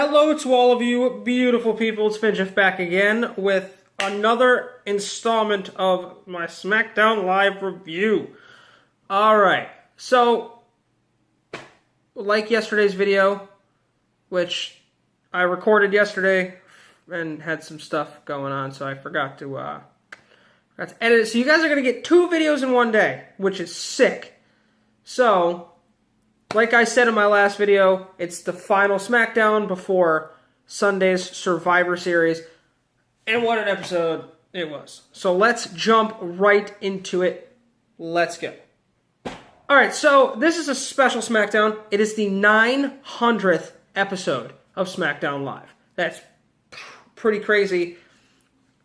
Hello to all of you beautiful people. It's Finjeff back again with another installment of my Smackdown Live review. Alright, so like yesterday's video, which I recorded yesterday and had some stuff going on, so I forgot to edit it. So you guys are going to get 2 videos in one day, which is sick. So like I said in my last video, it's the final Smackdown before Sunday's Survivor Series. And what an episode it was. So let's jump right into it. Let's go. Alright, so this is a special Smackdown. It is the 900th episode of Smackdown Live. That's pretty crazy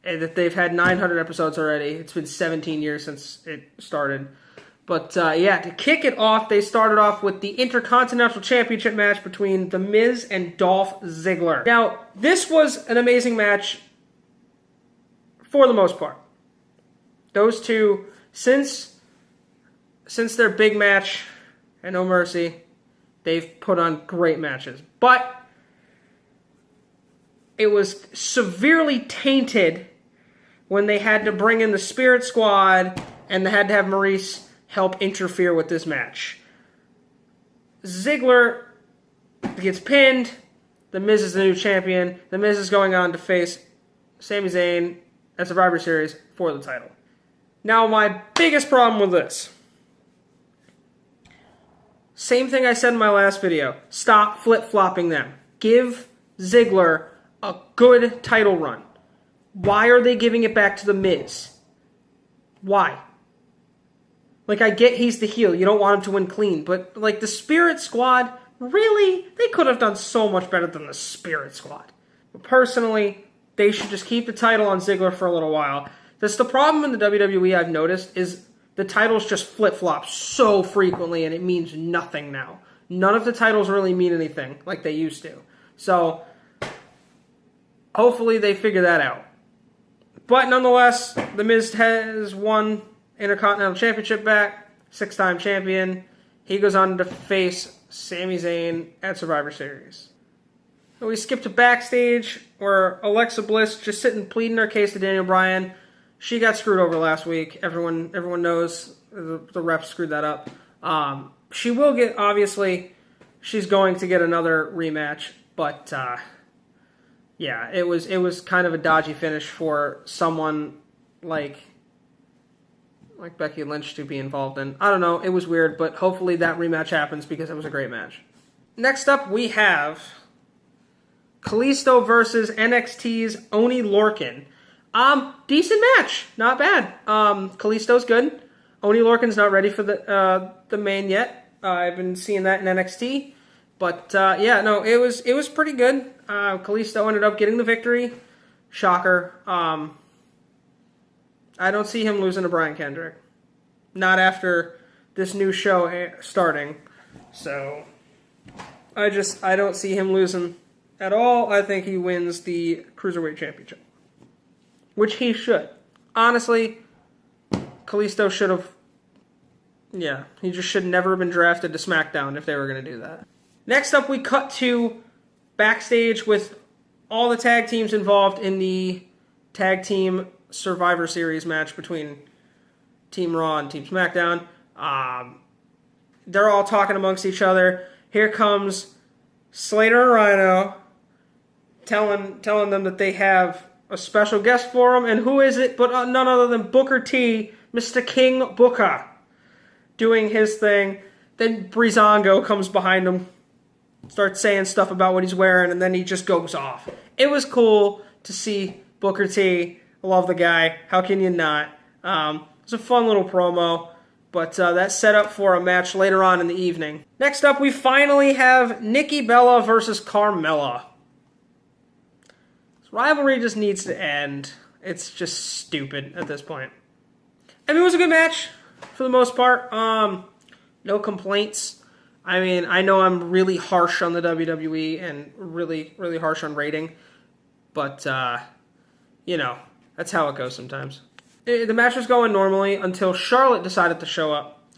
that they've had 900 episodes already. It's been 17 years since it started. But, yeah, to kick it off, they started off with the Intercontinental Championship match between The Miz and Dolph Ziggler. Now, this was an amazing match for the most part. Those two, since their big match at No Mercy, they've put on great matches. But it was severely tainted when they had to bring in the Spirit Squad and they had to have Maurice help interfere with this match. Ziggler gets pinned. The Miz is the new champion. The Miz is going on to face Sami Zayn at Survivor Series for the title. Now, my biggest problem with this. Same thing I said in my last video. Stop flip-flopping them. Give Ziggler a good title run. Why are they giving it back to The Miz? Why? Like, I get he's the heel. You don't want him to win clean. But, like, the Spirit Squad, really? They could have done so much better than the Spirit Squad. But personally, they should just keep the title on Ziggler for a little while. That's the problem in the WWE I've noticed is the titles just flip-flop so frequently and it means nothing now. None of the titles really mean anything like they used to. So, hopefully they figure that out. But nonetheless, The Miz has won Intercontinental Championship back, 6-time champion. He goes on to face Sami Zayn at Survivor Series. So we skip to backstage where Alexa Bliss just sitting pleading her case to Daniel Bryan. She got screwed over last week. Everyone knows the ref screwed that up. She will get, obviously, she's going to get another rematch, but yeah, it was kind of a dodgy finish for someone like Becky Lynch to be involved in. I don't know, it was weird, but hopefully that rematch happens because it was a great match. Next up, we have Kalisto versus NXT's Oney Lorcan. Decent match, not bad. Kalisto's good. Oney Lorcan's not ready for the main yet. I've been seeing that in NXT, but yeah, no, it was pretty good. Kalisto ended up getting the victory. Shocker. I don't see him losing to Brian Kendrick. Not after this new show starting. So, I don't see him losing at all. I think he wins the Cruiserweight Championship. Which he should. Honestly, Kalisto should have... Yeah, he just should never have been drafted to SmackDown if they were going to do that. Next up, we cut to backstage with all the tag teams involved in the tag team Survivor Series match between Team Raw and Team SmackDown. They're all talking amongst each other. Here comes Slater and Rhino telling them that they have a special guest for them. And who is it but none other than Booker T, Mr. King Booker, doing his thing. Then Breezango comes behind him, starts saying stuff about what he's wearing, and then he just goes off. It was cool to see Booker T. I love the guy. How can you not? It was a fun little promo, but that's set up for a match later on in the evening. Next up, we finally have Nikki Bella versus Carmella. This rivalry just needs to end. It's just stupid at this point. I mean, it was a good match for the most part. No complaints. I mean, I know I'm really harsh on the WWE and really, really harsh on rating, but, you know, that's how it goes sometimes. The match was going normally until Charlotte decided to show up.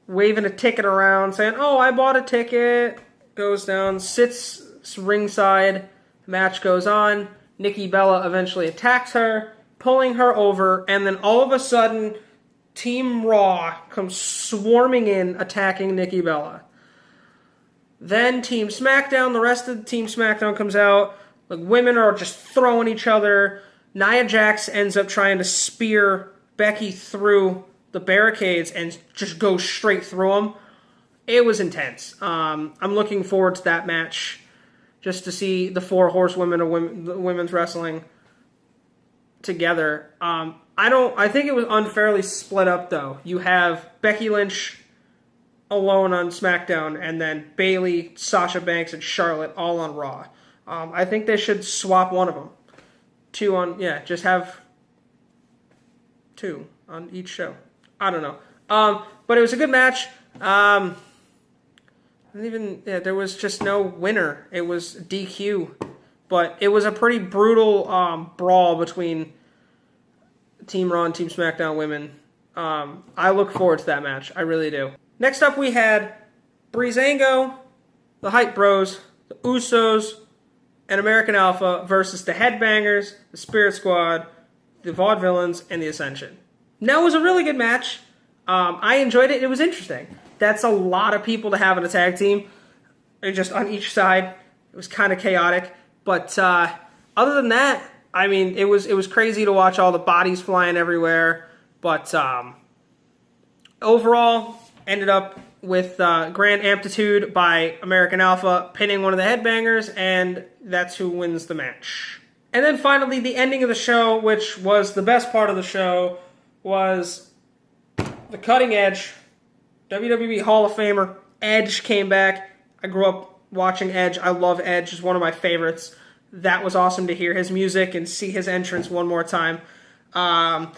Waving a ticket around, saying, oh, I bought a ticket. Goes down, sits ringside. Match goes on. Nikki Bella eventually attacks her, pulling her over, and then all of a sudden, Team Raw comes swarming in, attacking Nikki Bella. Then Team SmackDown, the rest of the Team SmackDown comes out. Like, women are just throwing each other. Nia Jax ends up trying to spear Becky through the barricades and just goes straight through them. It was intense. I'm looking forward to that match, just to see the four horsewomen of women's wrestling together. I think it was unfairly split up, though. You have Becky Lynch alone on SmackDown, and then Bayley, Sasha Banks, and Charlotte all on Raw. I think they should swap one of them. Just have two on each show. I don't know. But it was a good match. There was just no winner. It was DQ. But it was a pretty brutal brawl between Team Raw and Team SmackDown women. I look forward to that match. I really do. Next up, we had Breezango, the Hype Bros, the Usos, and American Alpha versus the Headbangers, the Spirit Squad, the Vaudevillains, and the Ascension. Now, it was a really good match. I enjoyed it. It was interesting. That's a lot of people to have in a tag team. Just on each side. It was kind of chaotic. But other than that, I mean, it was crazy to watch all the bodies flying everywhere. But overall, ended up with Grand Amplitude by American Alpha pinning one of the Headbangers, and that's who wins the match. And then finally, the ending of the show, which was the best part of the show, was the Cutting Edge, WWE Hall of Famer, Edge came back. I grew up watching Edge. I love Edge. He's one of my favorites. That was awesome to hear his music and see his entrance one more time.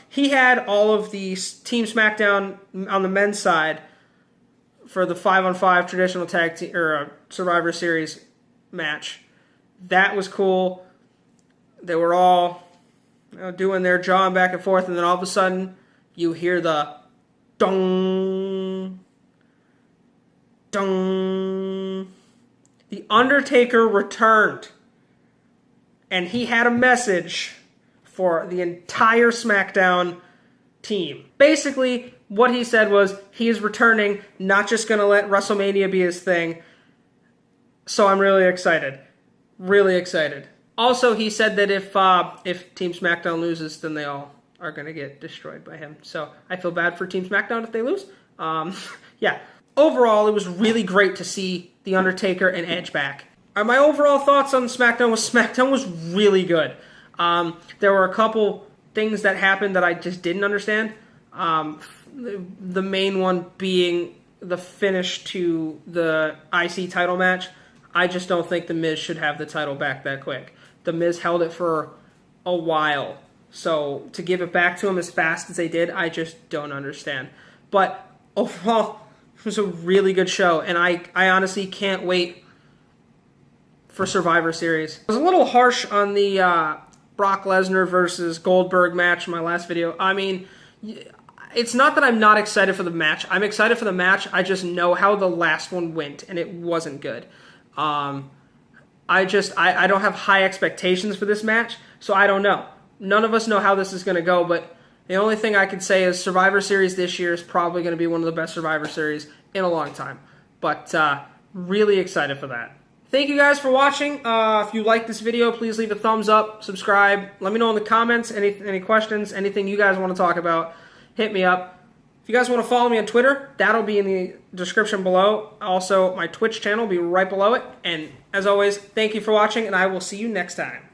He had all of the Team SmackDown on the men's side for the 5-on-5 traditional tag team or Survivor Series match. That was cool. They were all doing their jawing back and forth, and then all of a sudden you hear the dong, dong. The Undertaker returned, and he had a message for the entire SmackDown team. Basically, what he said was he is returning, not just going to let WrestleMania be his thing. So I'm really excited. Really excited. Also, he said that if Team SmackDown loses, then they all are going to get destroyed by him. So I feel bad for Team SmackDown if they lose. Yeah. Overall, it was really great to see The Undertaker and Edge back. My overall thoughts on SmackDown was really good. There were a couple things that happened that I just didn't understand. The main one being the finish to the IC title match. I just don't think The Miz should have the title back that quick. The Miz held it for a while. So to give it back to him as fast as they did, I just don't understand. But overall, it was a really good show. And I honestly can't wait for Survivor Series. I was a little harsh on the Brock Lesnar versus Goldberg match in my last video. I mean, it's not that I'm not excited for the match. I'm excited for the match. I just know how the last one went, and it wasn't good. I don't have high expectations for this match, so I don't know. None of us know how this is going to go, but the only thing I can say is Survivor Series this year is probably going to be one of the best Survivor Series in a long time. But really excited for that. Thank you guys for watching. If you like this video, please leave a thumbs up, subscribe. Let me know in the comments any questions, anything you guys want to talk about. Hit me up. If you guys want to follow me on Twitter, that'll be in the description below. Also, my Twitch channel will be right below it. And as always, thank you for watching, and I will see you next time.